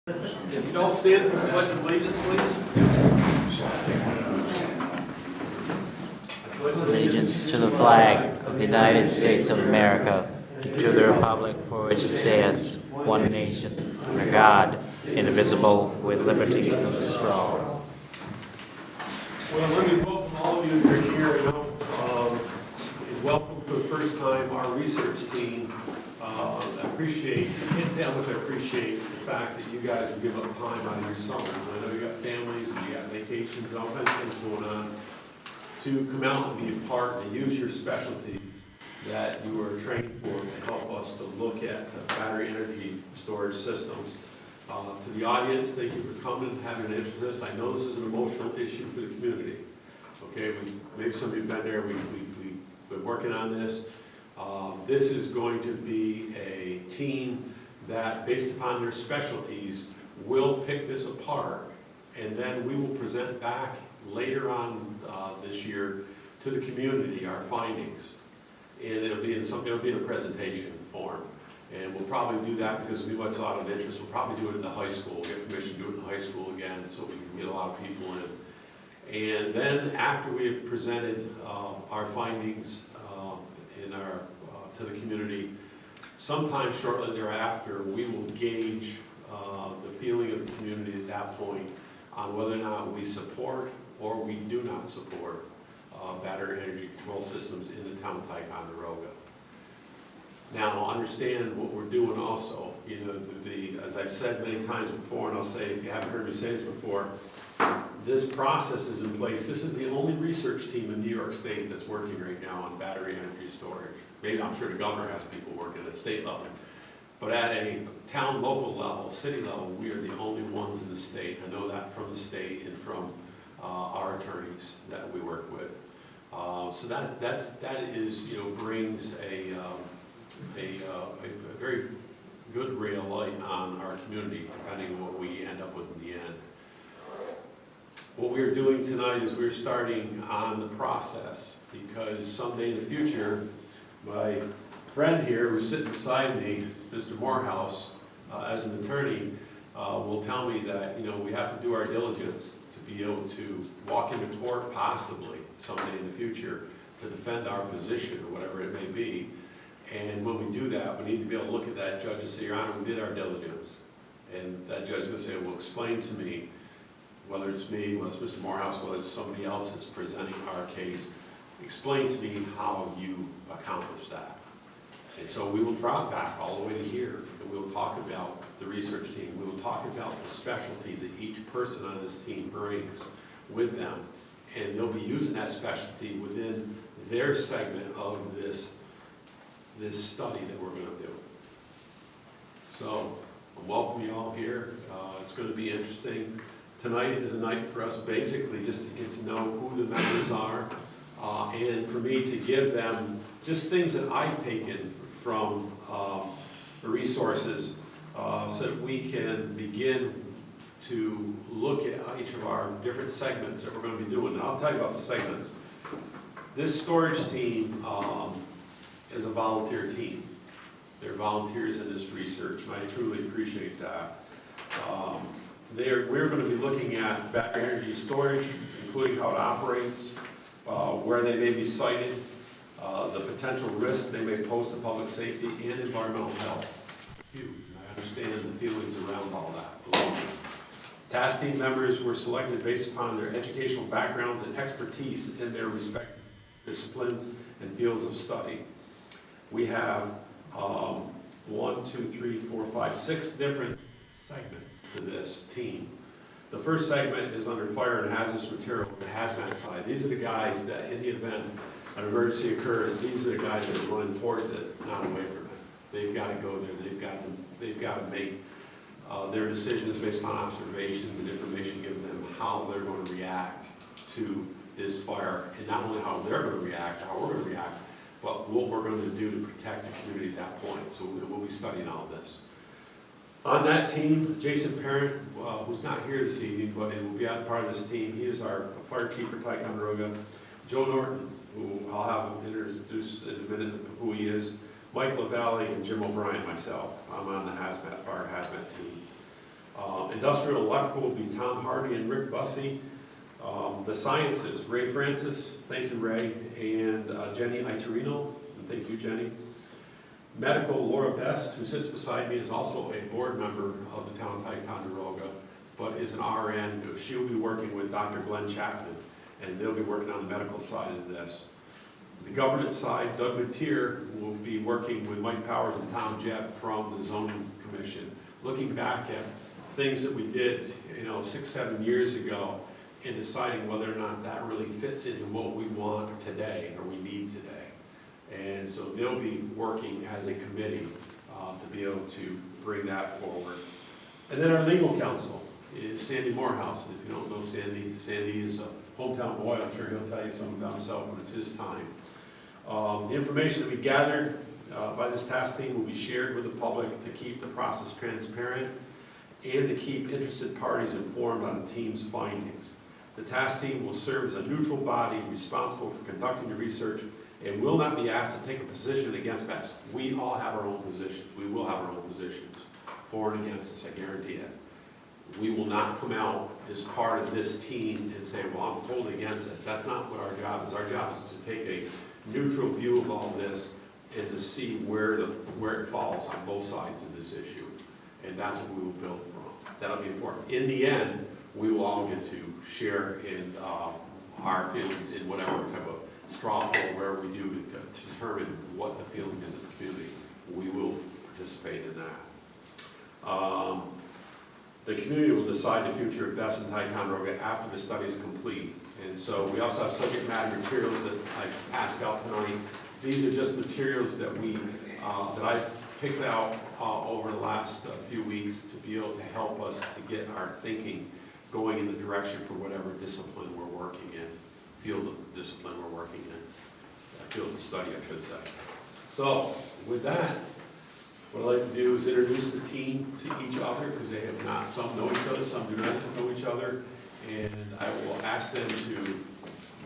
If you don't stand for the pledge of allegiance, please. Allegiance to the flag of the United States of America, and to the republic for which it stands, one nation, under God, indivisible, with liberty and justice for all. Well, let me welcome all of you who are here, and welcome for the first time our research team. I can't tell how much I appreciate the fact that you guys would give up time out of your summers. I know you got families and you got vacations and all kinds of things going on, to come out and be a part and use your specialties that you were trained for to help us to look at the battery energy storage systems. To the audience, thank you for coming and having an interest in this. I know this is an emotional issue for the community. Okay, maybe some of you have been there. We've been working on this. This is going to be a team that, based upon their specialties, will pick this apart, and then we will present back later on this year to the community our findings. And it'll be in a presentation form. And we'll probably do that because there'll be a lot of interest. We'll probably do it in the high school, get permission to do it in the high school again, so we can get a lot of people in. And then after we have presented our findings to the community, sometime shortly thereafter, we will gauge the feeling of the community at that point on whether or not we support or we do not support battery energy control systems in the town of Ticonderoga. Now, understand what we're doing also. You know, as I've said many times before, and I'll say if you haven't heard me say this before, this process is in place. This is the only research team in New York State that's working right now on battery energy storage. Maybe I'm sure the governor has people working at state level. But at a town, local level, city level, we are the only ones in the state. I know that from the state and from our attorneys that we work with. So that is, you know, brings a very good ray of light on our community, depending on what we end up with in the end. What we're doing tonight is we're starting on the process, because someday in the future, my friend here who's sitting beside me, Mr. Morehouse, as an attorney, will tell me that, you know, we have to do our diligence to be able to walk into court possibly someday in the future to defend our position or whatever it may be. And when we do that, we need to be able to look at that judge and say, Your Honor, we did our diligence. And that judge is going to say, well, explain to me, whether it's me, whether it's Mr. Morehouse, whether it's somebody else that's presenting our case, explain to me how you accomplished that. And so we will drop back all the way to here, and we'll talk about the research team. We will talk about the specialties that each person on this team brings with them. And they'll be using that specialty within their segment of this study that we're going to do. So, I welcome you all here. It's going to be interesting. Tonight is a night for us basically just to get to know who the members are, and for me to give them just things that I've taken from the resources so that we can begin to look at each of our different segments that we're going to be doing. And I'll tell you about the segments. This storage team is a volunteer team. They're volunteers in this research, and I truly appreciate that. We're going to be looking at battery energy storage, including how it operates, where they may be sited, the potential risks they may pose to public safety and environmental health. Huge. I understand the feelings around all that. Task team members were selected based upon their educational backgrounds and expertise in their respective disciplines and fields of study. We have 6 different segments to this team. The first segment is under fire and hazardous material, the hazmat side. These are the guys that, in the event an emergency occurs, these are the guys that are running towards it, not away from it. They've got to go there. They've got to make their decisions based on observations and information given them how they're going to react to this fire, and not only how they're going to react, how we're going to react, but what we're going to do to protect the community at that point. So we'll be studying all of this. On that team, Jason Parent, who's not here this evening, but he will be part of this team. He is our fire chief for Ticonderoga. Joe Norton, who I'll have him introduce in a minute who he is. Mike LaValle and Jim O'Brien, myself. I'm on the fire hazmat team. Industrial electrical will be Tom Hardy and Rick Bussey. The sciences, Ray Francis, thank you Ray, and Jenny Itorino, and thank you Jenny. Medical, Laura Bess, who sits beside me, is also a board member of the town of Ticonderoga, but is an RN. She will be working with Dr. Glenn Chapman, and they'll be working on the medical side of this. The government side, Doug Mateer will be working with Mike Powers and Tom Jebb from the Zoning Commission, looking back at things that we did, 6, 7 years ago, and deciding whether or not that really fits into what we want today or we need today. And so they'll be working as a committee to be able to bring that forward. And then our legal counsel is Sandy Morehouse. And if you don't know Sandy, Sandy is a hometown boy. I'm sure he'll tell you something about himself when it's his time. The information that we gathered by this task team will be shared with the public to keep the process transparent and to keep interested parties informed on the team's findings. The task team will serve as a neutral body responsible for conducting the research and will not be asked to take a position against Bess. We all have our own positions. We will have our own positions, for and against us, I guarantee it. We will not come out as part of this team and say, well, I'm totally against this. That's not what our job is. Our job is to take a neutral view of all this and to see where it falls on both sides of this issue. And that's what we will build from. That'll be important. In the end, we will all get to share in our feelings in whatever type of straw poll, wherever we do to determine what the feeling is of the community. We will participate in that. The community will decide the future of Bess and Ticonderoga after the study is complete. And so we also have subject matter materials that I've passed out tonight. These are just materials that that I've picked out over the last few weeks to be able to help us to get our thinking going in the direction for whatever discipline we're working in, field of discipline we're working in, field of study, I should say. So with that, what I'd like to do is introduce the team to each other, because they have not, some know each other, some do not know each other, and I will ask them to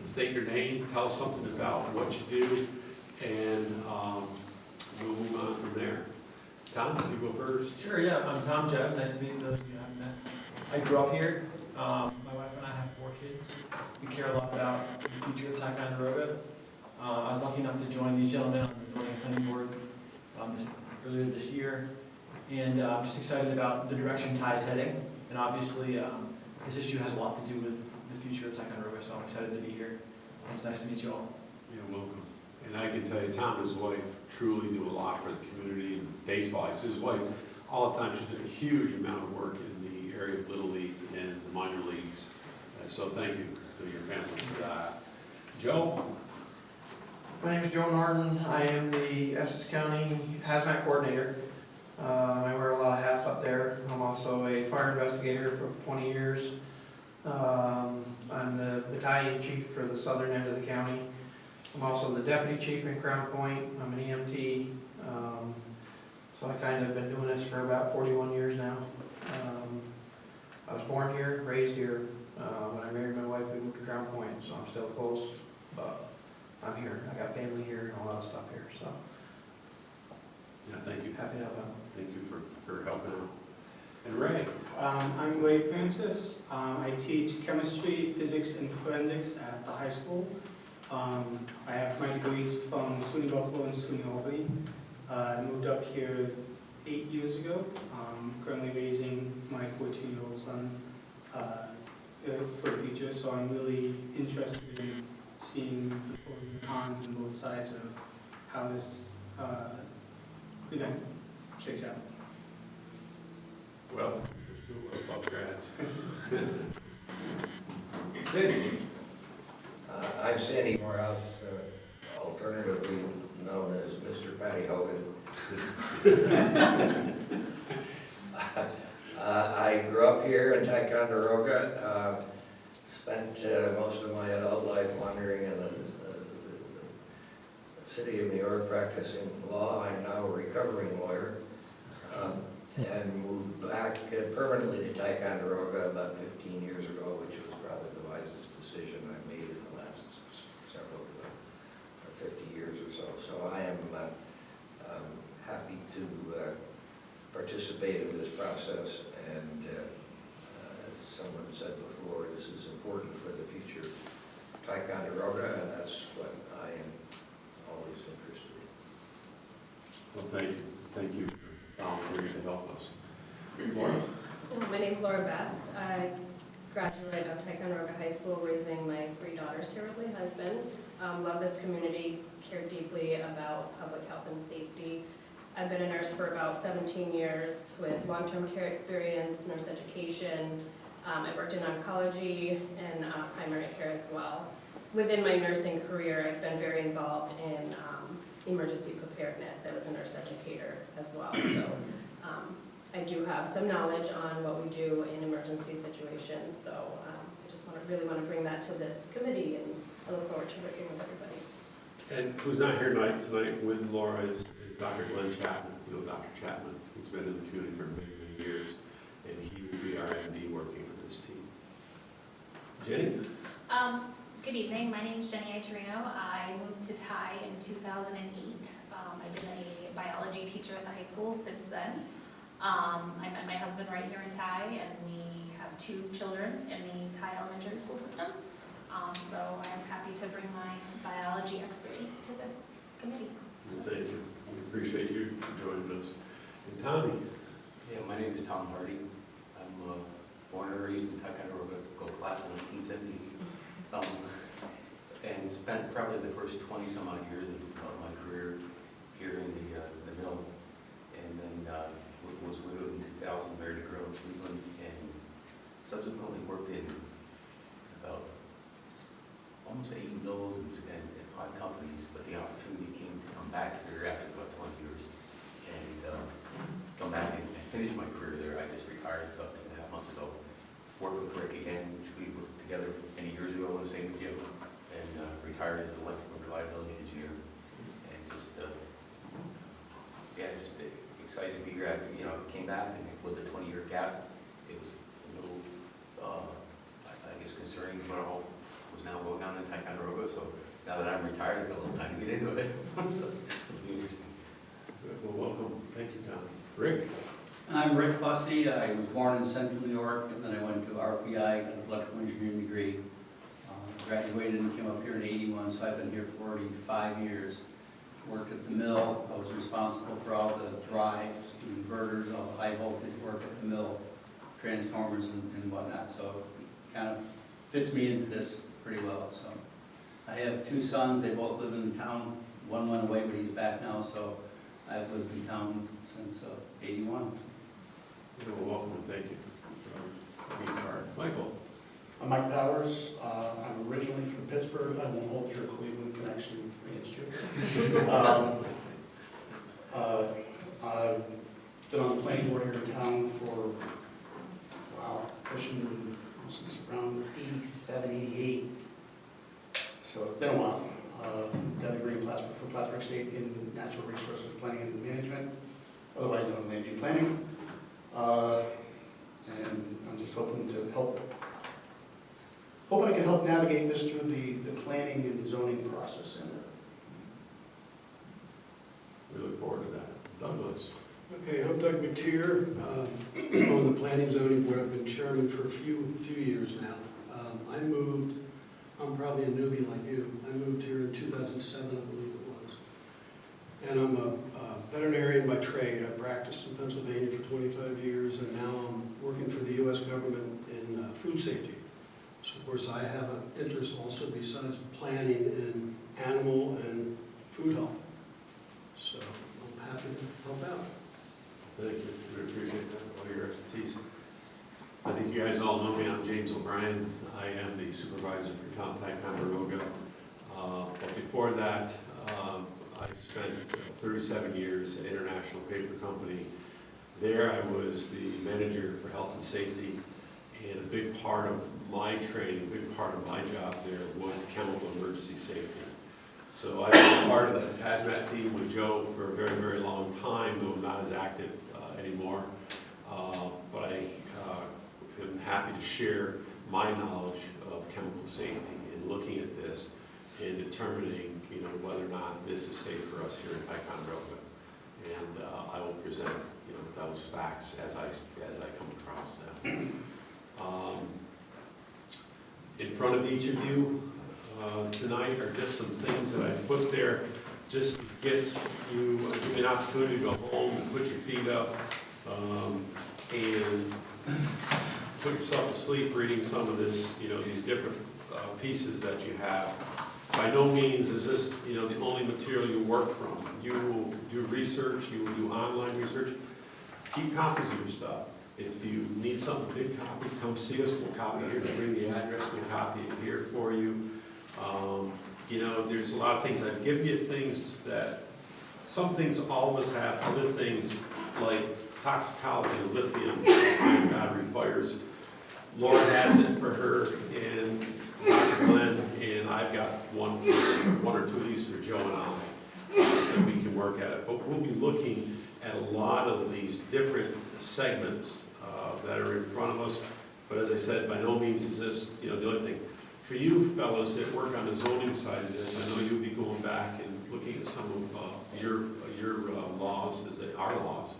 state your name, tell us something about what you do, and we'll move on from there. Tom, if you go first. Sure, yeah, I'm Tom Jebb. Nice to meet those of you I haven't met. I grew up here. My wife and I have 4 kids. We care a lot about the future of Ticonderoga. I was lucky enough to join these gentlemen on the zoning planning board earlier this year, and I'm just excited about the direction Ty's heading. And obviously, this issue has a lot to do with the future of Ticonderoga, so I'm excited to be here. And it's nice to meet you all. You're welcome. And I can tell you, Tom and his wife truly do a lot for the community and baseball. I see his wife all the time. She did a huge amount of work in the area of Little League and the minor leagues. So thank you to your family for that. Joe? My name is Joe Norton. I am the Essex County Hazmat Coordinator. I wear a lot of hats up there. I'm also a fire investigator for 20 years. I'm the battalion chief for the southern end of the county. I'm also the deputy chief in Crown Point. I'm an EMT. So I kind of been doing this for about 41 years now. I was born here, raised here. When I married my wife, we moved to Crown Point, so I'm still close, but I'm here. I got family here and a lot of stuff here, so. Yeah, thank you. Happy to help out. Thank you for helping out. And Ray? I'm Ray Francis. I teach chemistry, physics, and forensics at the high school. I have my degrees from SUNY Buffalo and SUNY Albany. I moved up here 8 years ago. Currently raising my 14-year-old son for the future, so I'm really interested in seeing the pros and cons and both sides of how this event shakes out. Well, there's still about grads. Sandy? I'm Sandy Morehouse, alternatively known as Mr. Patty Hogan. I grew up here in Ticonderoga, spent most of my adult life wandering in the city of New York practicing law. I'm now a recovering lawyer, and moved back permanently to Ticonderoga about 15 years ago, which was probably the wisest decision I've made in the last several 50 years or so. So I am happy to participate in this process, and as someone said before, this is important for the future of Ticonderoga, and that's what I am always interested in. Well, thank you. Thank you for volunteering to help us. Laura? My name's Laura Bess. I graduated of Ticonderoga High School, raising my 3 daughters here with my husband. Love this community, care deeply about public health and safety. I've been a nurse for about 17 years with long-term care experience, nurse education. I worked in oncology and primary care as well. Within my nursing career, I've been very involved in emergency preparedness. I was a nurse educator as well. So I do have some knowledge on what we do in emergency situations. So I just really want to bring that to this committee, and I look forward to working with everybody. And who's not here tonight with Laura is Dr. Glenn Chapman. You know Dr. Chapman, who's been in the community for many, many years, and he will be our MD working for this team. Jenny? Good evening. My name is Jenny Itorino. I moved to Ty in 2008. I've been a biology teacher at the high school since then. I met my husband right here in Ty, and we have 2 children in the Ty elementary school system. So I'm happy to bring my biology expertise to the committee. Thank you. We appreciate you joining us. And Tommy? Yeah, my name is Tom Hardy. I'm born and raised in Ticonderoga, go class in 1970. And spent probably the first 20 some odd years of my career here in the mill. And then was widowed in 2000, married a girl in Cleveland, and subsequently worked in about almost 80 mills and 5 companies, but the opportunity came to come back here after about 20 years and come back and finish my career there. I just retired about 2.5 months ago. Worked with Rick again, which we worked together many years ago in the same gym, and retired as an electrical reliability engineer. And just, just excited to be here. Came back, and with a 20-year gap, it was a little, I guess, concerning what all was now going on in Ticonderoga. So now that I'm retired, I've got a little time to get into it. So it'll be interesting. Well, welcome. Thank you, Tom. Rick? I'm Rick Bussey. I was born in Central New York, and then I went to RPI, got an electrical engineering degree. Graduated and came up here in '81, so I've been here 45 years. Worked at the mill. I was responsible for all the drives, the inverters, all the high voltage work at the mill, transformers and whatnot. So it kind of fits me into this pretty well. So I have 2 sons. They both live in town. One went away, but he's back now. So I've lived in town since '81. Well, welcome and thank you for being part. Michael? I'm Mike Powers. I'm originally from Pittsburgh. I won't hold your Cleveland connection against you. I've been on the planning board here in town for, wow, pushing since around 87, 88. So it's been a while. Got a degree for Plattsburgh State in Natural Resources Planning and Management, otherwise known as land use planning. And I'm just hoping to hoping I can help navigate this through the planning and zoning process. We look forward to that. Douglas? Okay, I'm Doug McTeer. On the Planning Zoning Board. I've been chairman for a few years now. I'm probably a newbie like you. I moved here in 2007, I believe it was. And I'm a veterinarian by trade. I practiced in Pennsylvania for 25 years, and now I'm working for the U.S. government in food safety. So of course I have an interest also besides planning in animal and food health. So I'm happy to help out. Thank you. We appreciate that, all your expertise. I think you guys all know me. I'm James O'Brien. I am the supervisor for Town Ticonderoga. But before that, I spent 37 years at International Paper Company. There I was the manager for health and safety, and a big part of my training, a big part of my job there was chemical emergency safety. So I've been part of the hazmat team with Joe for a very, very long time, though I'm not as active anymore. But I am happy to share my knowledge of chemical safety in looking at this and determining, whether or not this is safe for us here in Ticonderoga. And I will present, without those facts as I come across them. In front of each of you tonight are just some things that I put there just to give you an opportunity to go home and put your feet up and put yourself to sleep reading some of this, these different pieces that you have. By no means is this, the only material you work from. You will do research, you will do online research. Keep copies of your stuff. If you need something big copy, come see us. We'll copy it here. Just bring the address. We'll copy it here for you. There's a lot of things. I've given you things that, some things all of us have. Other things like toxicology, lithium, ion battery fires. Laura has it for her, and Dr. Glenn, and I've got one or two of these for Joe and I, so we can work at it. But we'll be looking at a lot of these different segments that are in front of us. But as I said, by no means is this, the only thing. For you fellas that work on the zoning side of this, I know you'll be going back and looking at some of your laws, as they are laws,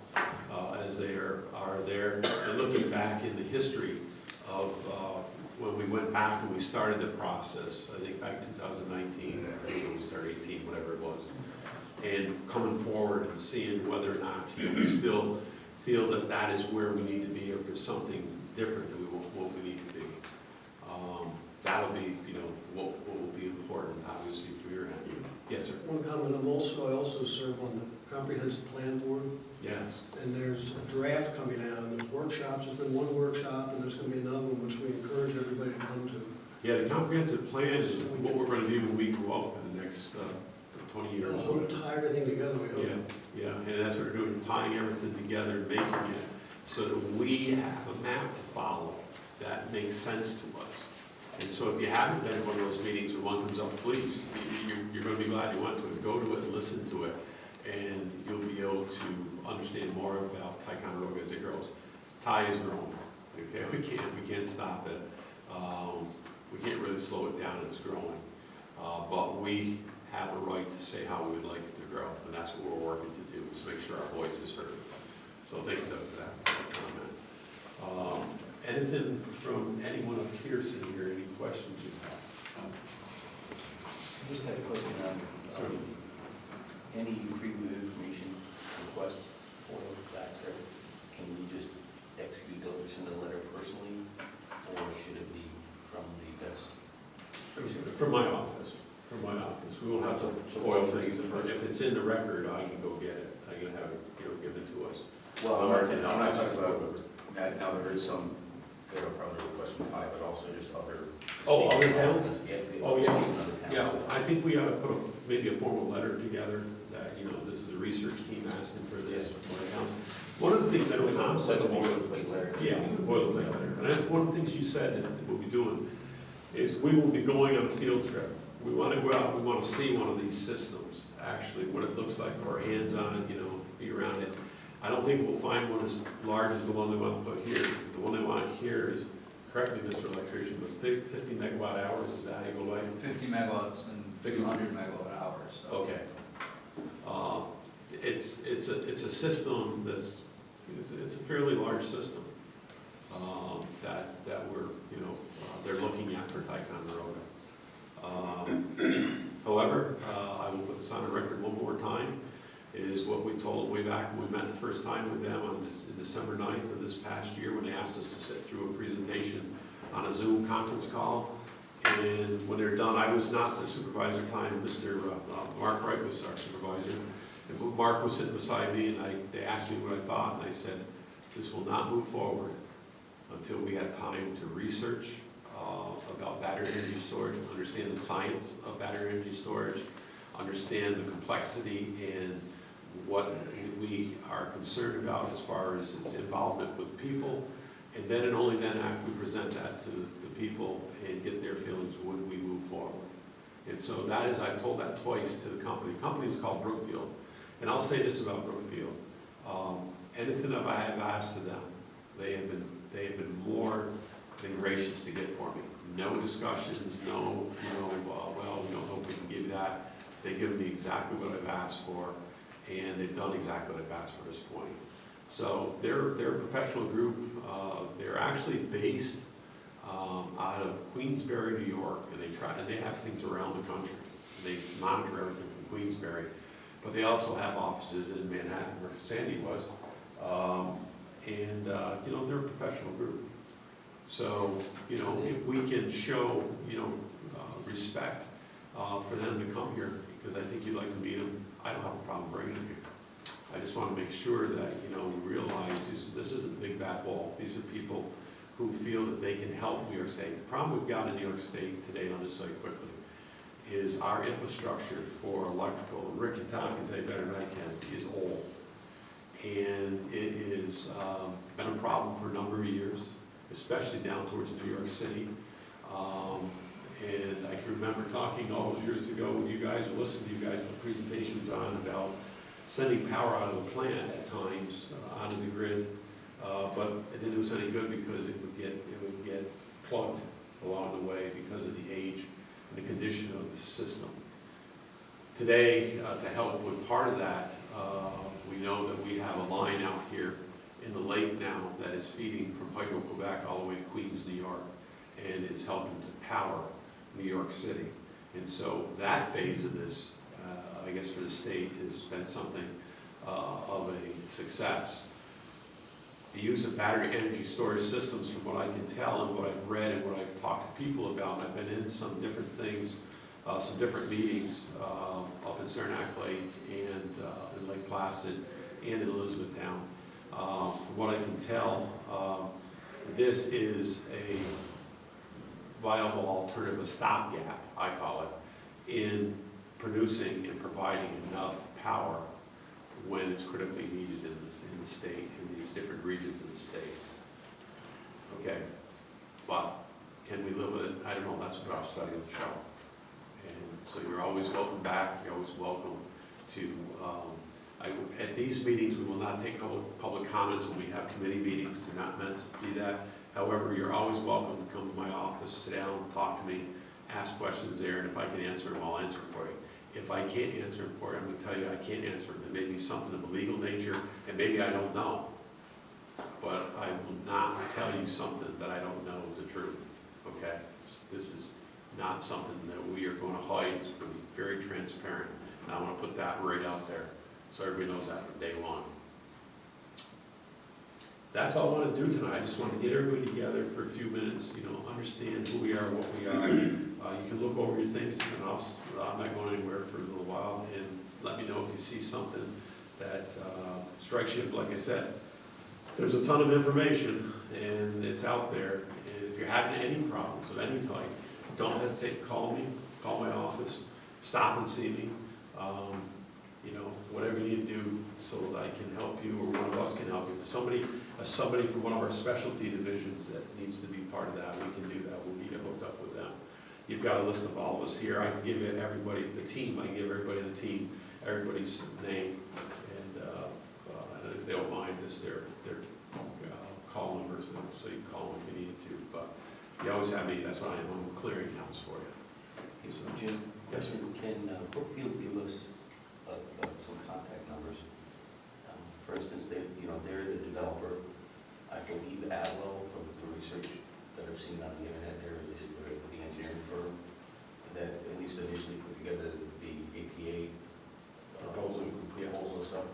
as they are there, and looking back in the history of when we went back and we started the process, I think back in 2019, when we started 18, whatever it was, and coming forward and seeing whether or not we still feel that that is where we need to be, or if there's something different than what we need to be. That'll be, what will be important, obviously, for your end. Yes, sir. One comment, I also serve on the Comprehensive Plan Board, Yes. and there's a draft coming out, and there's workshops. There's been one workshop, and there's going to be another one, which we encourage everybody to come to. Yeah, the comprehensive plan is what we're going to do when we grow up in the next 20 years. We'll tie everything together, we hope. Yeah, and that's what we're doing, tying everything together, making it so that we have a map to follow that makes sense to us. And so if you haven't been to one of those meetings when one comes up, please, you're going to be glad you went to it. Go to it and listen to it, and you'll be able to understand more about Ticonderoga as it grows. Ty is growing, okay? We can't stop it. We can't really slow it down, it's growing. But we have a right to say how we would like it to grow, and that's what we're working to do, is make sure our voice is heard. So thank you for that comment. Anything from anyone up here sitting here, any questions you have? I just had a question on any freedom of information requests for facts there. Can you just execute those, send a letter personally, or should it be from the Bess? From my office. We won't have to spoil things. If it's in the record, I can go get it. I can have it, given to us. Well, I'm not talking about, now there is some, there are probably requests from Ty, but also just other. Oh, other towns? Oh, yeah. Other Yeah, towns. I think we ought to put maybe a formal letter together that, this is a research team asking for this. One of the things I know Tom said. Like a boilerplate letter. Yeah, a boilerplate letter. And that's one of the things you said that we'll be doing, is we will be going on a field trip. We want to go out, we want to see one of these systems, actually, what it looks like, put our hands on it, be around it. I don't think we'll find one as large as the one they want to put here. The one they want here is, correct me, Mr. Electrician, but 50 megawatt hours, is that how you go by? 50 megawatts and 200 megawatt hours. So. Okay. It's a system that's, it's a fairly large system that we're, they're looking at for Ticonderoga. However, I will put this on a record one more time, is what we told way back when we met the first time with them on December 9th of this past year, when they asked us to sit through a presentation on a Zoom conference call. And when they're done, I was not the supervisor at the time, Mr. Mark Wright was our supervisor. And Mark was sitting beside me, and they asked me what I thought, and I said, this will not move forward until we have time to research about battery energy storage, understand the science of battery energy storage, understand the complexity and what we are concerned about as far as its involvement with people, and then and only then after we present that to the people and get their feelings, would we move forward. And so that is, I've told that twice to the company. The company is called Brookfield. And I'll say this about Brookfield. Anything that I have asked of them, they have been more than gracious to get for me. No discussions, no, hope we can give you that. They give me exactly what I've asked for, and they've done exactly what I've asked for this point. So they're a professional group. They're actually based out of Queensbury, New York, and they have things around the country. They monitor everything from Queensbury, but they also have offices in Manhattan, where Sandy was. You know, they're a professional group. So, you know, if we can show, you know, respect for them to come here, because I think you'd like to meet them, I don't have a problem bringing them here. I just want to make sure that, you know, we realize this isn't a big bad wall. These are people who feel that they can help New York State. The problem we've got in New York State today, on this site quickly, is our infrastructure for electrical, and Rick and Tom can tell you better than I can, is old. And it has been a problem for a number of years, especially down towards New York City. And I can remember talking all those years ago with you guys, or listening to you guys put presentations on about sending power out of the plant at times onto the grid, but it didn't do us any good because it would get plugged along the way because of the age and the condition of the system. Today, to help with part of that, we know that we have a line out here in the lake now that is feeding from Hydro-Quebec all the way to Queens, New York, and is helping to power New York City. And so that phase of this, I guess for the state, has been something of a success. The use of battery energy storage systems, from what I can tell and what I've read and what I've talked to people about, I've been in some different things, some different meetings up in Saranac Lake and in Lake Placid and in Elizabethtown. From what I can tell, this is a viable alternative, a stopgap, I call it, in producing and providing enough power when it's critically needed in the state, in these different regions of the state. Okay, but can we live with it? I don't know, that's what our study will show. And so you're always welcome back, you're always welcome to, at these meetings, we will not take public comments when we have committee meetings. They're not meant to be that. However, you're always welcome to come to my office, sit down, talk to me, ask questions there, and if I can answer them, I'll answer them for you. If I can't answer them for you, I'm going to tell you I can't answer them. It may be something of a legal nature, and maybe I don't know. But I will not tell you something that I don't know is the truth, okay? This is not something that we are going to hide. It's going to be very transparent, and I want to put that right out there so everybody knows that from day one. That's all I want to do tonight. I just want to get everybody together for a few minutes, you know, understand who we are, what we are. You can look over your things, and I'm not going anywhere for a little while, and let me know if you see something that strikes you. Like I said, there's a ton of information, and it's out there. And if you're having any problems of any type, don't hesitate to call me, call my office, stop and see me. You know, whatever you need to do so that I can help you, or one of us can help you. If somebody from one of our specialty divisions that needs to be part of that, we can do that. We'll get you hooked up with them. You've got a list of all of us here. I can give you everybody, the team, I can give everybody the team, everybody's name, and if they don't mind, just their call numbers, so you can call them if you need to. But you always have me, that's what I am, I'm a clearinghouse for you. Okay, so Jim, Yes, sir. can Brookfield give us some contact numbers? For instance, they're the developer. I believe Adwell, from the research that I've seen on the internet, there is the engineering firm that at least initially put together the APA proposal and stuff.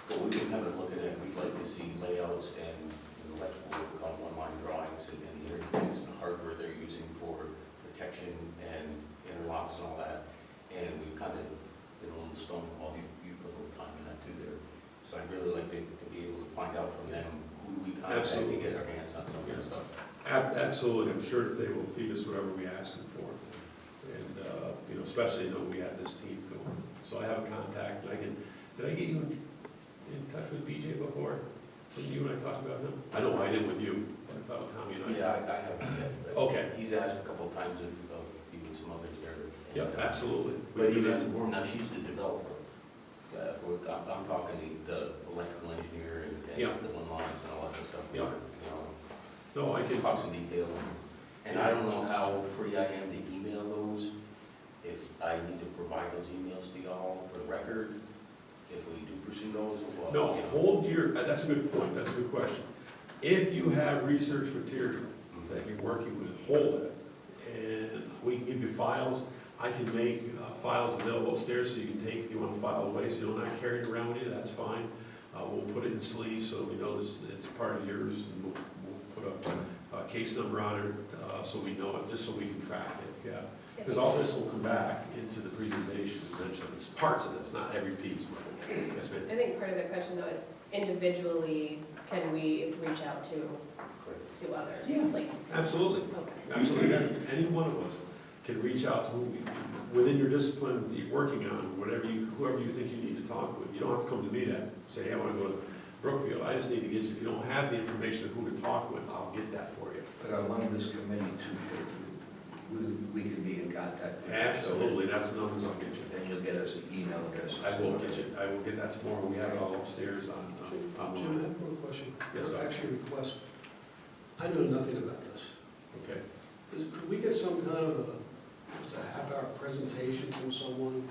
But we can have a look at it. We'd like to see layouts and electrical work on one-line drawings and the interconnects and the hardware they're using for protection and interlocks and all that. And we've kind of been a little stoned while you put a little time in that too there. So I'd really like to be able to find out from them who we contact to get our hands on some of that stuff. Absolutely, I'm sure that they will feed us whatever we ask them for. And, you know, especially though we have this team going. So I have a contact, and did I get you in touch with BJ before? Didn't you and I talk about him? I know I did with you, but I thought with Tommy and I. Yeah, I haven't yet. Okay. He's asked a couple of times of even some others there. Yeah, absolutely. But even, now she's the developer. I'm talking the electrical engineer and the one lines and all that stuff. Yeah. You know, No, I can talk some detail. And I don't know how free I am to email those. If I need to provide those emails to y'all for the record, if we do she knows what. No, hold your, that's a good point, that's a good question. If you have research material that you're working with, hold it. And we can give you files. I can make files available upstairs so you can take if you want to file away, so you're not carrying it around with you, that's fine. We'll put it in sleeves so we know it's part of yours, and we'll put a case number on it so we know it, just so we can track it, yeah. Because all this will come back into the presentation eventually. It's parts of this, not every piece. Yes, ma'am? I think part of the question though is individually, can we reach out to others? Yeah. Like, Absolutely, okay. absolutely. Any one of us can reach out to within your discipline that you're working on, whoever you think you need to talk with. You don't have to come to me to say, hey, I want to go to Brookfield. I just need to get you, if you don't have the information of who to talk with, I'll get that for you. But among this committee too, we can be in contact. Absolutely, that's the numbers I'll get you. Then you'll get us an email address. I will get that tomorrow. We have it all upstairs on Jim, I have one question. Yes, Or sir. actually a request. I know nothing about this. Okay. Could we get some kind of just a half-hour presentation from someone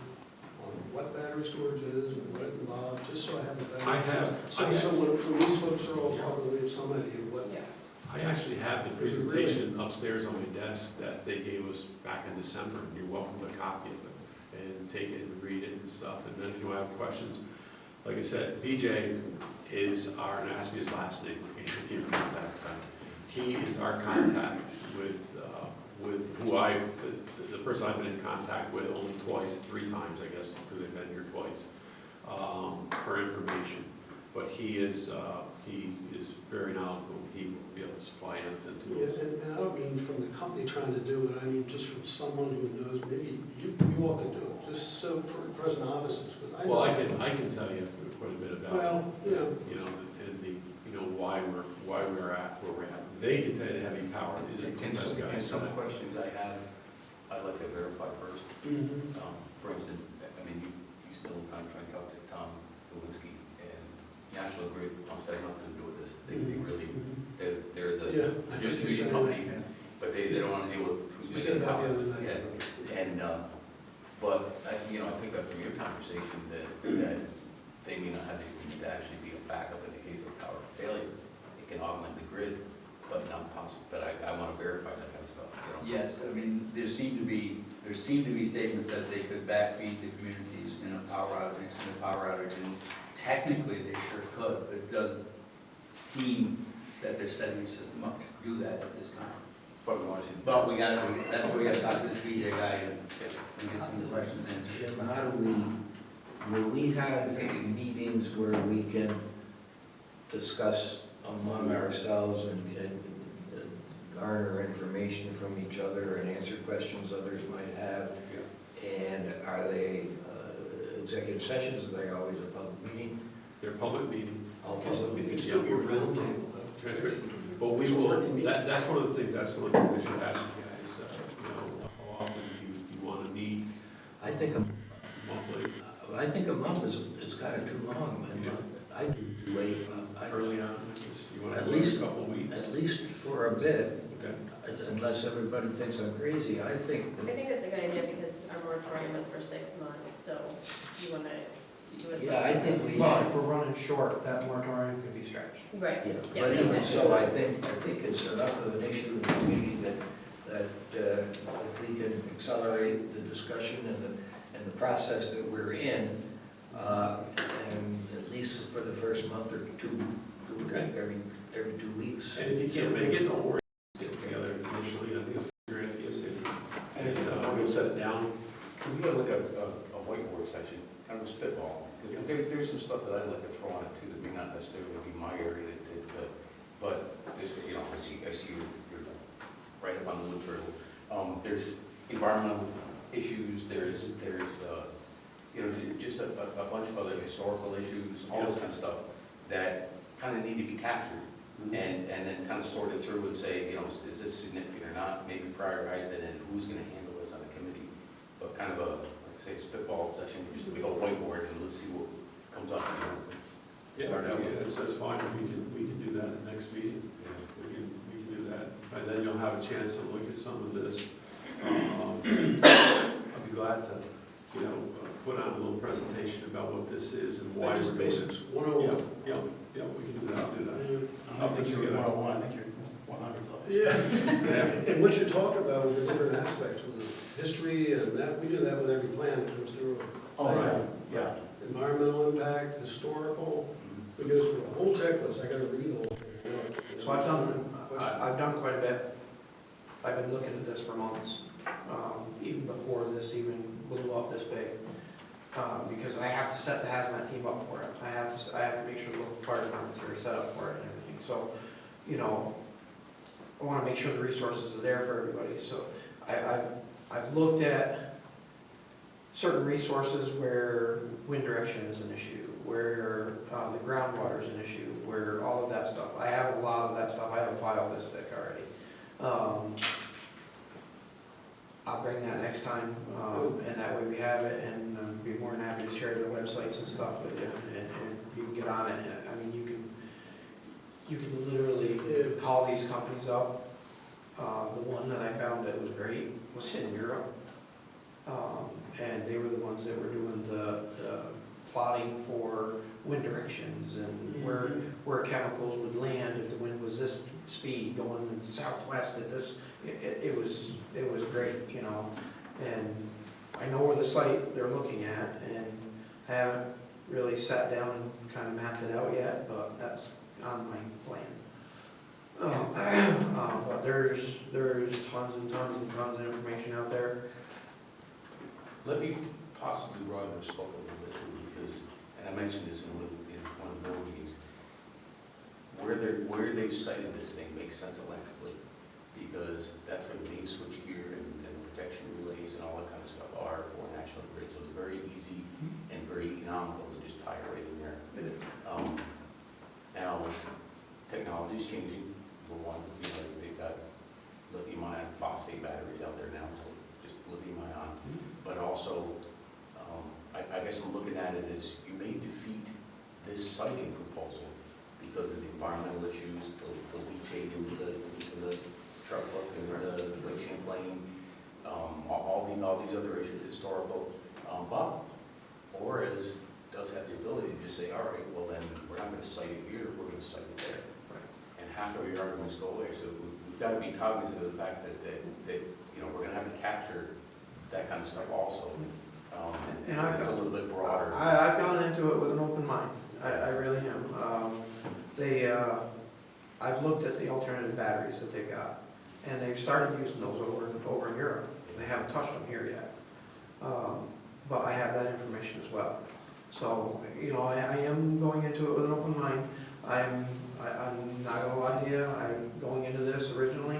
on what battery storage is and what it involves, just so I have a better. So someone, when these folks are all talking, we have some idea of what. Yeah. I actually have the presentation upstairs on my desk that they gave us back in December. You're welcome to copy of it and take it and read it and stuff. And then if you have questions, like I said, BJ is our, and ask me his last name, give contact. He is our contact with who the person I've been in contact with only three times, I guess, because they've been here twice, for information. But he is very knowledgeable. He will be able to supply anything to Yeah, us. and I don't mean from the company trying to do it, I mean just from someone who knows, maybe you all can do it, just so for present offices, because I. Well, I can tell you quite a bit about. Well, and why we're at where we're at. They can tell you they have any power. These are the best And guys. some questions I have, I'd like to verify first. Mhm. For instance, I mean, you still contract out to Tom Lewinsky, and National Grid wants to have nothing to do with this. They really, they're the Yeah, I heard you distribution say company, that. but they don't want to deal with You who's said making that the power. other night. Yeah, and, but, I picked up from your conversation that they may not have the need to actually be a backup in the case of power failure. It can augment the grid, but not possible, but I want to verify that kind of stuff, Yes, I mean, there seem to be statements that they could backfeed the communities in a power outage, and technically they sure could, but it doesn't seem that they're setting the system up to do that at this time. But we want to see. But that's why we gotta talk to this BJ guy and get some of the questions answered. Jim, how do will we have meetings where we can discuss among ourselves and garner information from each other and answer questions others might have? And are they executive sessions? Are they always a public meeting? They're public meeting. All public It could meetings. still be a round table. But we will, that's one of the things I should ask you guys, how often you want to meet I think monthly, a month is kind of too long. I do too late. early on, you want to At do least- a couple of weeks? At least for a bit, Okay. unless everybody thinks I'm crazy. I think I think that's a good idea because our moratorium is for 6 months, so you want to do it. Yeah, I think we Well, should. if we're running short, that moratorium could be stretched. Right. Yeah, Yeah, but even okay. so, I think it's enough of an issue in the community that if we can accelerate the discussion and the process that we're in, and at least for the first month or two, Okay. every 2 weeks. And if you can't make it, don't worry, get together initially, I think it's a great idea, and we'll set it down. Can we get like a whiteboard section, kind of a spitball? Because there's some stuff that I'd like to throw on it too that may not necessarily be my area, but there's, I see you're right up on the wood turtle. There's environmental issues, there's just a bunch of other historical issues, all this kind of stuff that kind of need to be captured. And then kind of sort it through and say, is this significant or not? Maybe prioritize it and who's going to handle this on the committee. But kind of like I say, spitball session, just a big old whiteboard, and let's see what comes up. Start out with. That's fine, we can do that next meeting. We can do that, and then you'll have a chance to look at some of this. I'll be glad to put on a little presentation about what this is and why Like we're just doing basics, it. 101. Yeah, we can do that, I'll do that. I don't think you're 101, I think you're 100 though. Yeah. And what you talk about with the different aspects, with the history and that, we do that with every plan that comes through. Oh, right, yeah. Environmental impact, historical, we go through a whole checklist, I gotta read the whole thing. So I've done quite a bit. I've been looking at this for months, even before this even blew up this big. Because I have to set the hazmat team up for it. I have to make sure the local fire departments are set up for it and everything. So, I wanna make sure the resources are there for everybody. So I've looked at certain resources where wind direction is an issue, where the groundwater is an issue, where all of that stuff. I have a lot of that stuff. I have a file this thick already. I'll bring that next time, and that way we have it, and be more than happy to share the websites and stuff with you, and you can get on it. And, I mean, you can literally call these companies up. The one that I found that was great was in Europe, and they were the ones that were doing the plotting for wind directions and where chemicals would land if the wind was this speed going southwest at this. It was great, and I know where the site they're looking at, and haven't really sat down and kind of mapped it out yet, but that's on my plan. But there's tons and tons and tons of information out there. Let me possibly broaden the scope a little bit too, because, and I mentioned this in one of the board meetings, where they've cited this thing makes sense electrically, because that's where the main switch gear and protection relays and all that kind of stuff are for national grid, so it's very easy and very economical to just tie it right in there. Now, technology's changing. For one, they've got lithium ion phosphate batteries out there now, so just lithium ion. But also, I guess I'm looking at it as you may defeat this siting proposal because of the environmental issues, the leachate into the truck and the Lake Champlain, all these other issues, historical. But Orez does have the ability to just say, all right, well then, we're not going to cite it here, we're going to cite it there. And half of your arguments go away. So we've got to be cognizant of the fact that we're going to have to capture that kind of stuff also. And it's a little bit broader. I've gone into it with an open mind. I really am. I've looked at the alternative batteries that they've got, and they've started using those over in Europe. They haven't touched them here yet. But I have that information as well. So, I am going into it with an open mind. I'm not gonna lie to you, I'm going into this originally,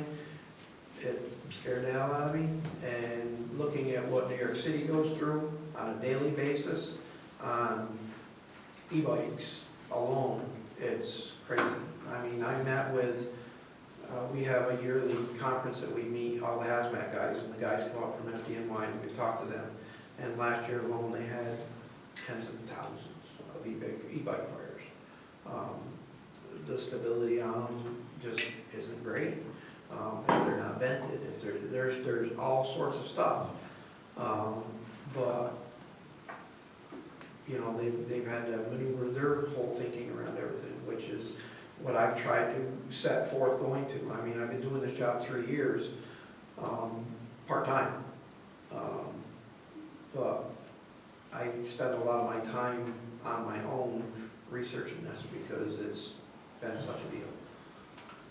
it scared the hell out of me, and looking at what New York City goes through on a daily basis, on e-bikes alone, it's crazy. I mean, I met with, we have a yearly conference that we meet, all the hazmat guys, and the guys come up from FDNY, and we've talked to them, and last year alone, they had tens of thousands of e-bike fires. The stability on them just isn't great. If they're not vented, there's all sorts of stuff. But they've had to maneuver their whole thinking around everything, which is what I've tried to set forth going to. I mean, I've been doing this job 3 years, part-time. But I spend a lot of my time on my own researching this because it's been such a deal.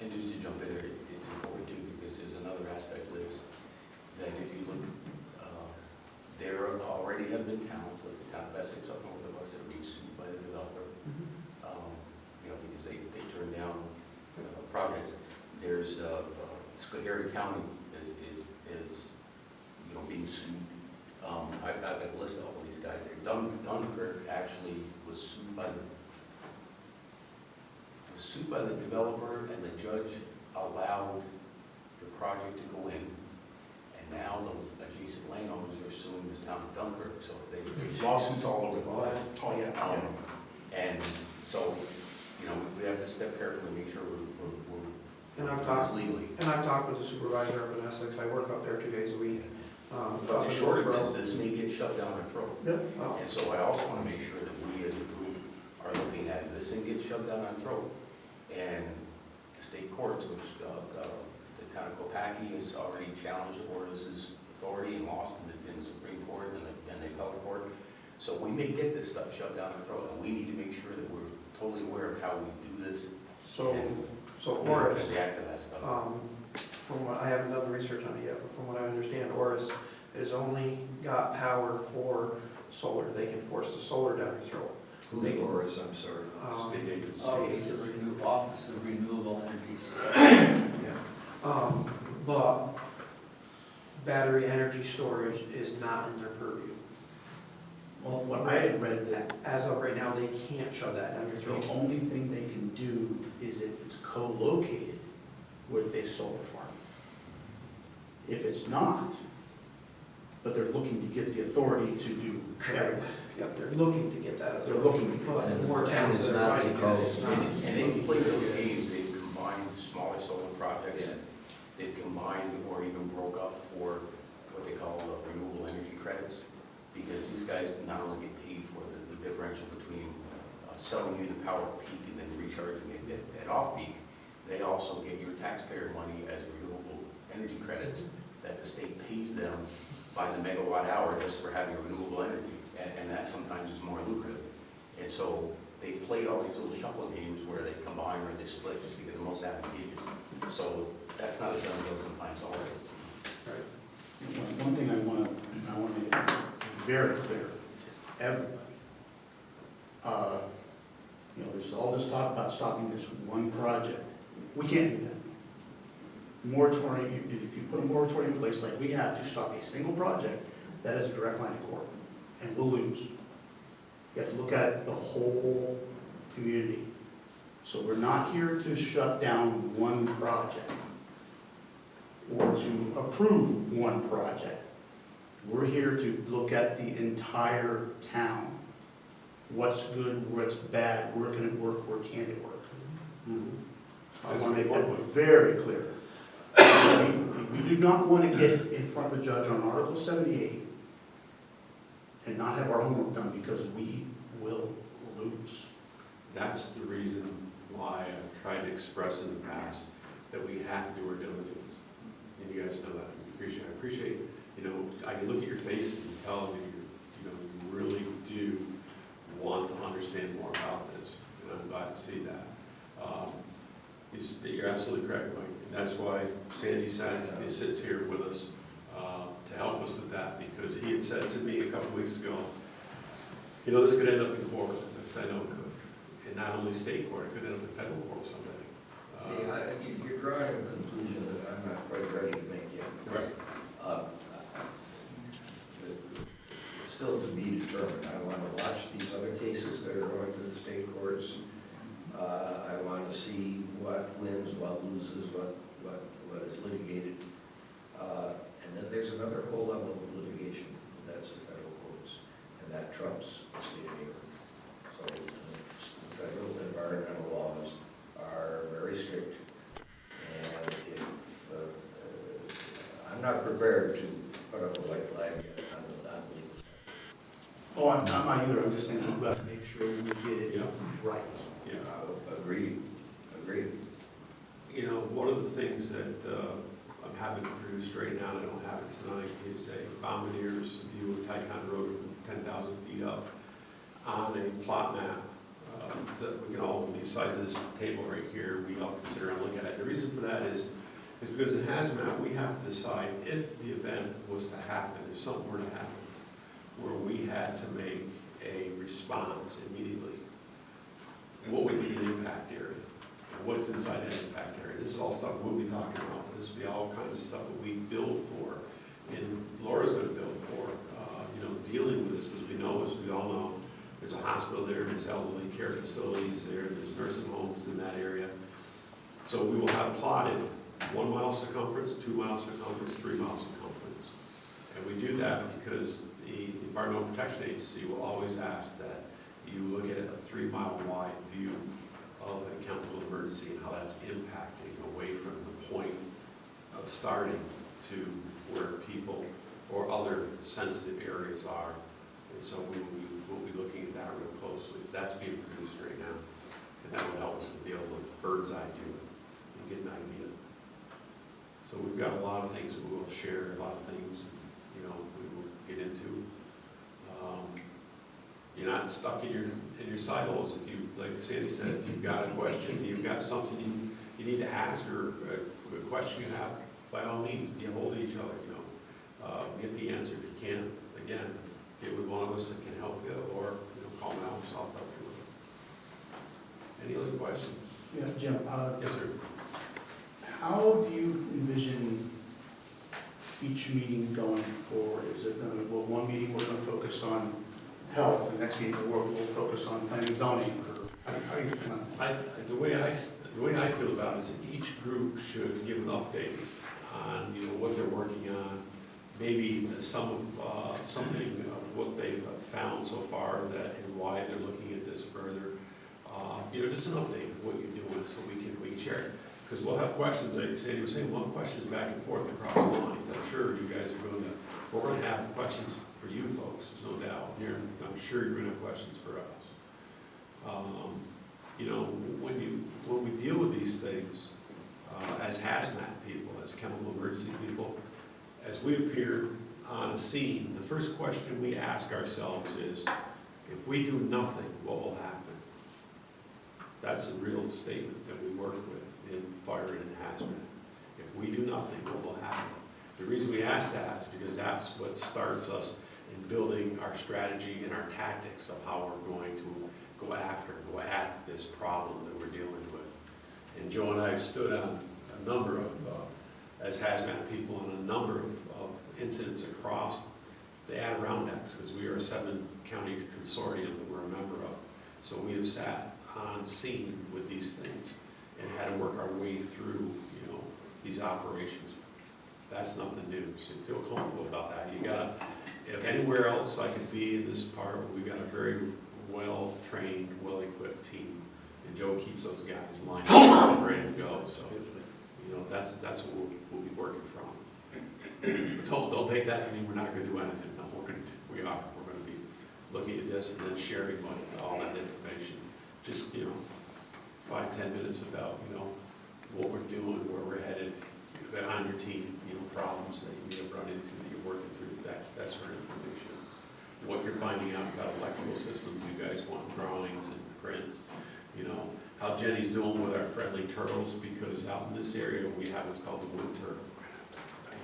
And just to jump in there, it's important too, because there's another aspect of this, that if you look, there already have been towns, like the town of Essex up north of us, that are being sued by the developer, because they turned down projects. There's, Schoharie County is being sued. I've got a list of all these guys. Dunkirk actually was sued by the developer, and the judge allowed the project to go in, and now the adjacent landowners are suing this town of Dunkirk, so there's lawsuits all over the place. Oh, yeah. And so, we have to step carefully and make sure we're And I've doing talked this legally. And I've talked with the supervisor up in Essex. I work up there 2 days a week. But the short of it is this may get shoved down our throat. Yep. Oh. And so I also want to make sure that we as a group are looking at this thing gets shoved down our throat. And the state courts, which the town of Copacky has already challenged Horace's authority and lost in the Supreme Court and the appellate court. So we may get this stuff shoved down our throat, and we need to make sure that we're totally aware of how we do this. So And Horace, react to that stuff. from what, I haven't done the research on it yet, but from what I understand, Horace has only got power for solar. They can force the solar down your throat. Who's Horace, I'm sorry? State agency. Oh, it's the Office of Renewable Energy. But battery energy storage is not in their purview. Well, what I had read that As of right now, they can't shove that down your the throat. only thing they can do is if it's co-located with a solar farm. If it's not, but they're looking to get the authority to do. Correct. Yep, they're looking to get that. They're looking to. But And more towns it's that are not fighting because it, it's not. And they've played those games, they've combined smaller solar projects, Yeah. they've combined or even broke up for what they call renewable energy credits, because these guys not only get paid for the differential between selling you the power at peak and then recharging it at off-peak, they also get your taxpayer money as renewable energy credits that the state pays them by the megawatt hour just for having renewable energy, and that sometimes is more lucrative. And so they played all these little shuffle games where they combine or they split just to get the most advantageous. So that's not a done deal sometimes also. One thing I want to make very clear to everybody. There's all this talk about stopping this one project. We can't do that. Moratorium, if you put a moratorium in place like we have to stop a single project, that is a direct line to court, and we'll lose. You have to look at the whole community. So we're not here to shut down one project or to approve one project. We're here to look at the entire town. What's good, what's bad, where can it work, where can't it work? I want to make that very clear. We do not want to get in front of a judge on Article 78 and not have our homework done, because we will lose. That's the reason why I've tried to express in the past that we have to do our diligence. And you guys know that. I appreciate, I can look at your faces and tell you really do want to understand more about this. And I'm glad to see that. You're absolutely correct, Mike. And that's why Sandy sits here with us to help us with that, because he had said to me a couple weeks ago, this could end up in court. I said, I know it could. And not only state court, it could end up in federal court someday. You're drawing a conclusion that I'm not quite ready to make yet. Right. It's still to be determined. I want to watch these other cases that are going through the state courts. I want to see what wins, what loses, what is litigated. And then there's another whole level of litigation. That's the federal courts. And that trumps the state of New York. So the federal environmental laws are very strict. And if I'm not prepared to put up a white flag on the legal side. Oh, I'm not either. I'm just saying we've got to make sure we get it right. Yeah. Agreed. One of the things that I'm having produced right now, and I don't have it tonight, is a Bombardier's view of Ticonderoga from 10,000 feet up on a plot map that we can all, besides this table right here, we all consider and look at it. The reason for that is because in hazmat, we have to decide if the event was to happen, if something were to happen, where we had to make a response immediately, what would be the impact area? And what's inside that impact area? This is all stuff we'll be talking about. This will be all kinds of stuff that we build for, and Laura's going to build for, dealing with this, because we know, as we all know, there's a hospital there, there's elderly care facilities there, there's nursing homes in that area. So we will have plotted 1 mile circumference, 2 mile circumference, 3 mile circumference. And we do that because the Environmental Protection Agency will always ask that you look at a 3 mile wide view of a chemical emergency and how that's impacting away from the point of starting to where people or other sensitive areas are. And so we'll be looking at that real closely. That's being produced right now. And that will help us to be able to bird's eye view it and get an idea. So we've got a lot of things that we'll share, a lot of things, we will get into. You're not stuck in your silos. If you, like Sandy said, if you've got a question, you've got something you need to ask, or a question you have, by all means, get hold of each other, get the answer if you can. Again, get with one of us that can help you, or call me out, so I'll help you with it. Any other questions? Yeah, Jim, Yes, sir. how do you envision each meeting going forward? Is it going to, well, one meeting we're going to focus on health, the next meeting we'll focus on planning and zoning, or how are you going to? The way I feel about it is that each group should give an update on what they're working on, maybe something of what they've found so far and why they're looking at this further. Just an update of what you're doing, so we can share it. Because we'll have questions, like Sandy was saying, we'll have questions back and forth across the lines. I'm sure you guys are we're going to have questions for you folks, there's no doubt. I'm sure you're going to have questions for us. When we deal with these things, as hazmat people, as chemical emergency people, as we appear on a scene, the first question we ask ourselves is, if we do nothing, what will happen? That's a real statement that we work with in fire and hazmat. If we do nothing, what will happen? The reason we ask that is because that's what starts us in building our strategy and our tactics of how we're going to go at this problem that we're dealing with. And Joe and I have stood on a number of, as hazmat people, on a number of incidents across the Adirondacks, because we are a 7-county consortium that we're a member of. So we have sat on scene with these things and had to work our way through, these operations. That's nothing new, so feel comfortable about that. If anywhere else I could be in this part, we've got a very well-trained, well-equipped team, and Joe keeps those guys lined up and ready to go. So, that's what we'll be working from. But don't take that to mean we're not going to do anything. No, we are. We're going to be looking at this and then sharing all that information. Just 5-10 minutes about what we're doing, where we're headed, on your team, problems that you may have run into that you're working through. That's for information. What you're finding out about electrical systems, you guys want drawings and prints. How Jenny's doing with our friendly turtles, because out in this area we have what's called the wood turtle.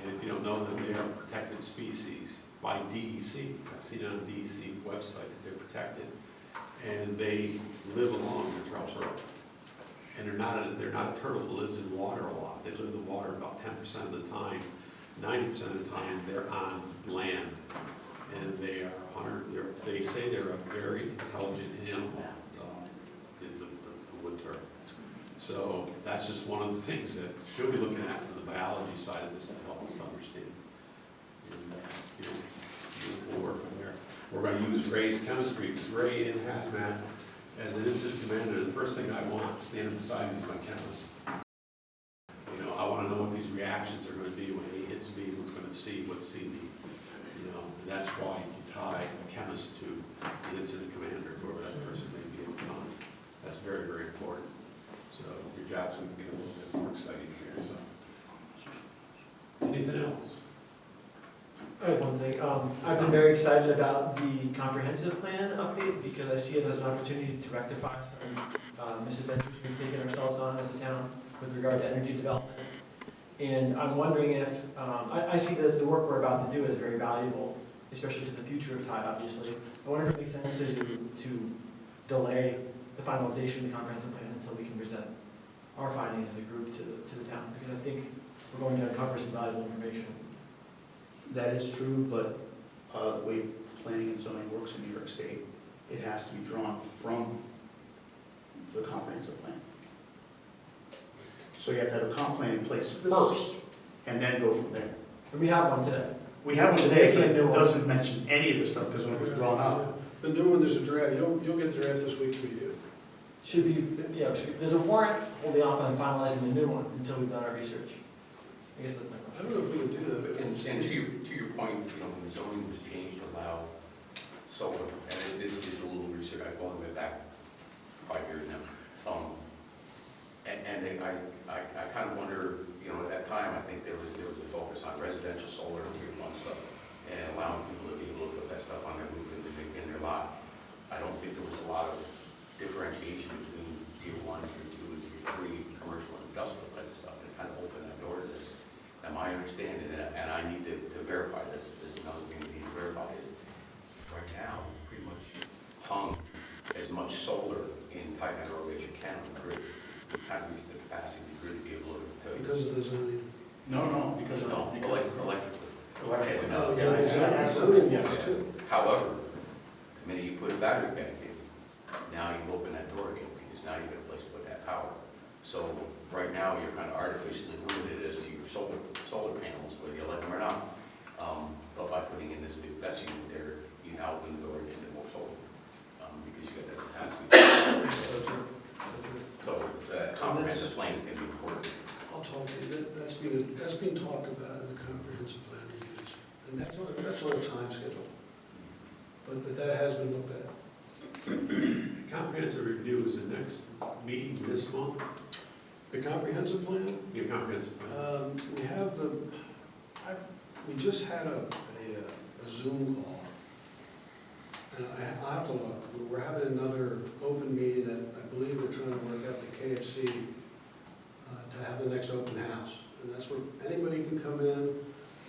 And if you don't know them, they are protected species by DEC. I've seen it on the DEC website that they're protected. And they live along the trout road. And they're not a turtle that lives in water a lot. They live in the water about 10% of the time. 90% of the time they're on land. And they say they're a very intelligent animal, the wood turtle. So that's just one of the things that she'll be looking at from the biology side of this to help us understand. And we'll work from there. We're going to use Ray's chemistry, because Ray in hazmat, as an incident commander, the first thing I want standing beside me is my chemist. I want to know what these reactions are going to be when he hits B, what's going to C, what's CB. And that's why you tie a chemist to the incident commander, whoever that person may be at the time. That's very, very important. So your job's going to be a little bit more exciting here. So, anything else? I have one thing. I've been very excited about the comprehensive plan update, because I see it as an opportunity to rectify some misadventures we've taken ourselves on as a town with regard to energy development. And I'm wondering if, I see the work we're about to do as very valuable, especially to the future of Tide, obviously. I wonder if it makes sense to delay the finalization of the comprehensive plan until we can present our findings as a group to the town, because I think we're going to uncover some valuable information. That is true, but the way planning and zoning works in New York State, it has to be drawn from the comprehensive plan. So you have to have a comp plan in place first, and then go from there. But we have one today. We have one today, but it doesn't mention any of this stuff, because when it was drawn up. The new one, there's a draft, you'll get the draft this week to review. There's a warrant holding off on finalizing the new one until we've done our research. I guess that's my I question. don't know if we can do that, but And to your point, you know, when the zoning was changed to allow solar, and this is a little research, I've gone way back 5 years now. I kind of wonder, you know, at that time, I think there was a focus on residential solar and tier one stuff, and allowing people to be able to put that stuff on their roof in their lot. I don't think there was a lot of differentiation between tier one, tier two, and tier three, commercial and industrial type of stuff, and it kind of opened that door to this. Now, my understanding, and I need to verify this, this is another thing we need to verify, is right now, it's pretty much hung as much solar in Ticonderoga as you can on the grid. You kind of reach the capacity of the grid to be able to. because of the zoning. No, because of. No, electrically. Electric. Oh, Yeah, yeah, the zoning was too. However, the minute you put a battery bank in, now you open that door again, because now you've got a place to put that power. So right now, you're kind of artificially limited as to your solar panels, whether you let them or not. But by putting in this big Bess unit there, you now open the door again to more solar, because you got that capacity. So the comprehensive plan is going to be important. I'll talk to you, that's being talked about in the comprehensive plan reviews, and that's on a time schedule. But that has been looked at. Comprehensive review is the next meeting this month, The comprehensive plan, your comprehensive plan. we have we just had a Zoom call. And I have to look, we're having another open meeting that I believe they're trying to work out the KFC to have the next open house. And that's where anybody can come in,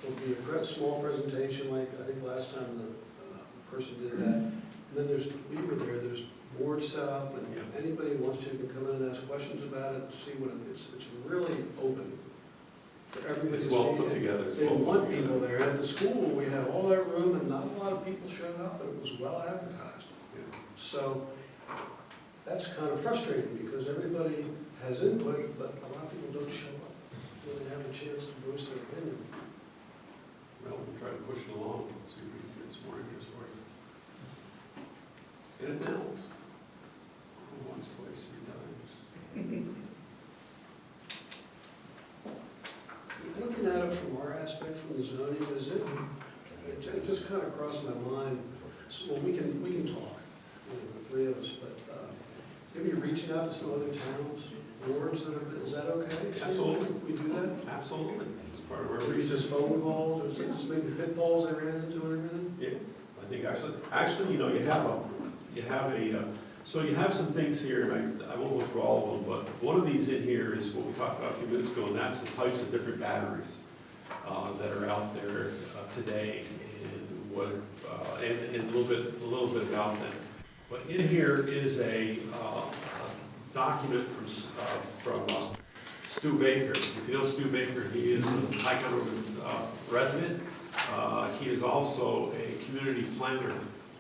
there'll be a small presentation like I think last time the person did that. And then we were there's boards set up and anybody who wants to can come in and ask questions about it and see what it is. It's really open for everybody to It's see. well put together. It's They well put want together. people there. At the school, we had all that room and not a lot of people showed up, but it was well advertised. Yeah. So that's kind of frustrating because everybody has input, but a lot of people don't show up. Really have a chance to voice their opinion. Well, we'll try to push it along, see if we can get some more interest for you. And it melts. Once, twice, 3 times. Looking at it from our aspect, from the zoning, it just kind of crossed my mind. So, well, we can talk, the three of us, but maybe reaching out to some other towns, boards that are, is that okay? Absolutely. If we do that? Absolutely. It's part of our Maybe research. just phone calls, or is it just maybe pitfalls they ran into and everything? Yeah, I think actually, you know, you have some things here, and I won't go through all of them, but one of these in here is what we talked about a few minutes ago, and that's the types of different batteries that are out there today, and what, and a little bit about them. But in here is a document from Stu Baker. If you know Stu Baker, he is a Ticonderoga resident. He is also a community planner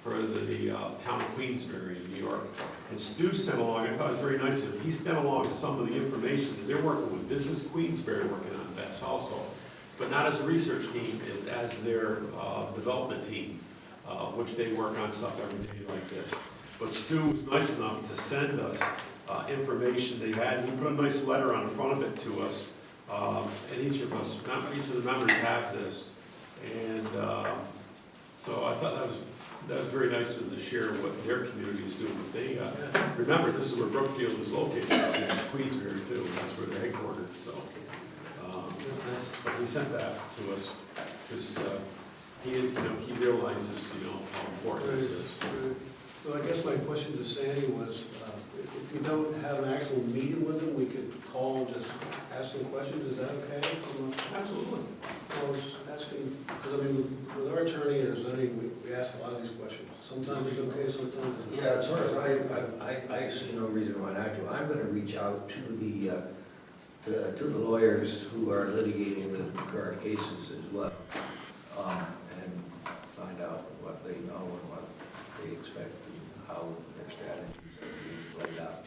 for the town of Queensbury in New York. And Stu sent along, I thought it was very nice of him, he sent along some of the information that they're working with. This is Queensbury working on Bess also, but not as a research team, as their development team, which they work on stuff every day like this. But Stu was nice enough to send us information they had. He put a nice letter on the front of it to us, and each of the members have this. And so I thought that was very nice of them to share what their community is doing. But they, remember, this is where Brookfield is located, it's in Queensbury too, and that's where they're headquartered, so. But he sent that to us, because he realizes, how important this is. So I guess my question to Sandy was, if we don't have an actual meeting with them, we could call and just ask them questions, is that okay? Absolutely. I was asking, because I mean, with our attorney or zoning, we ask a lot of these questions. Sometimes it's okay, sometimes it's not. Yeah, as far as I see no reason why not to. I'm gonna reach out to the lawyers who are litigating the current cases as well, and find out what they know and what they expect and how their strategies are being played out.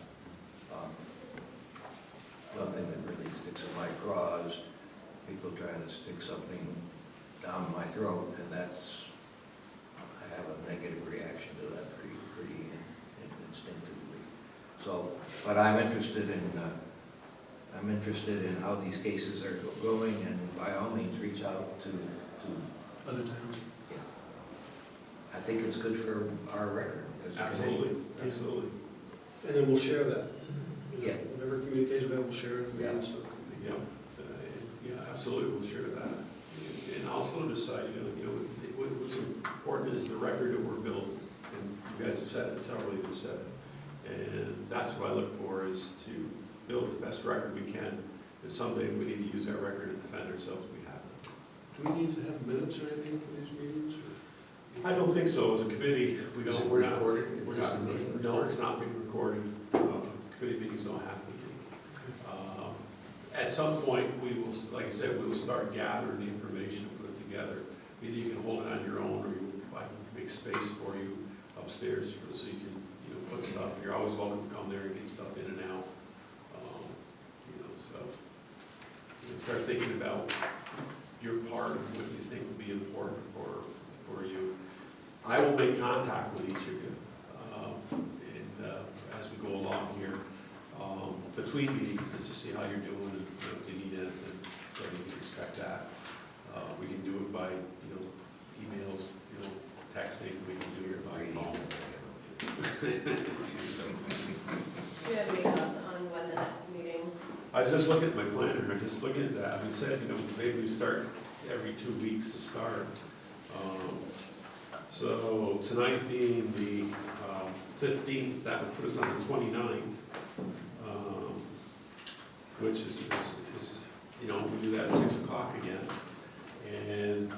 Nothing that really sticks in my craw is people trying to stick something down my throat, and I have a negative reaction to that pretty instinctively. So, but I'm interested in I'm interested in how these cases are going, and by all means, reach out to, Other towns. I think it's good for our record. as a committee. Absolutely, absolutely. And then we'll share that. You know, Yeah. Whatever communication we have, we'll share it in advance. So. Yeah, yeah, absolutely, we'll share that. And also decide, what's important is the record that we're building. And you guys have said it, several of you have said it. And that's what I look for, is to build the best record we can. And someday if we need to use that record to defend ourselves, we have it. Do we need to have minutes or anything for these meetings? Or? I don't think so. As a committee, we Is don't, it we're not, recorded? we're Is not, the meeting no, recorded? it's not being recorded. Committee meetings don't have to be. At some point, we will, like I said, we will start gathering the information and put it together. Either you can hold it on your own, or I can make space for you upstairs so you can, put stuff. You're always welcome to come there and get stuff in and out. So start thinking about your part and what you think would be important for you. I will make contact with each of you, as we go along here, between meetings, just to see how you're doing, and if you need anything, so you can expect that. We can do it by, emails, texting, we can do it by phone. Do you have any thoughts on when the next meeting? I was just looking at my planner, I'm just looking at that, we said, maybe we start every 2 weeks to start. So tonight being the 15th, that would put us on the 29th, which is, we do that at 6 o'clock again. And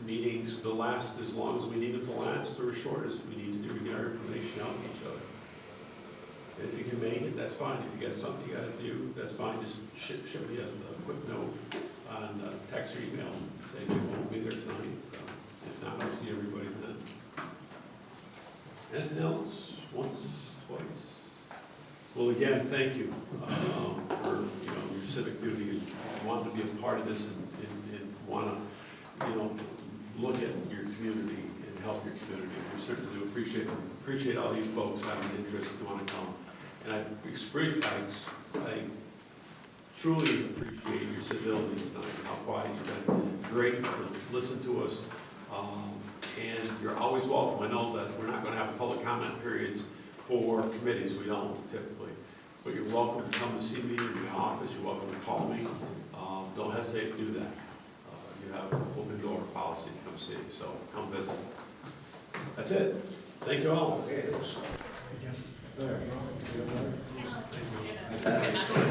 meetings will last as long as we need them to last, or as short as we need to do to get our information out to each other. And if you can make it, that's fine. If you got something you gotta do, that's fine. Just ship me a quick note on text or email and say we won't be there tonight. If not, I'll see everybody then. Anything else? Once, twice? Well, again, thank you for your civic duty and want to be a part of this and want to look at your community and help your community. We certainly do appreciate all you folks having an interest and want to come. And I truly appreciate your civility tonight and how quiet you've been. Great to listen to us. And you're always welcome. I know that we're not going to have public comment periods for committees. We don't typically. But you're welcome to come to see me in my office. You're welcome to call me. Don't hesitate to do that. You have an open door policy to come see. So come visit. That's it. Thank you all. Okay. Thank you.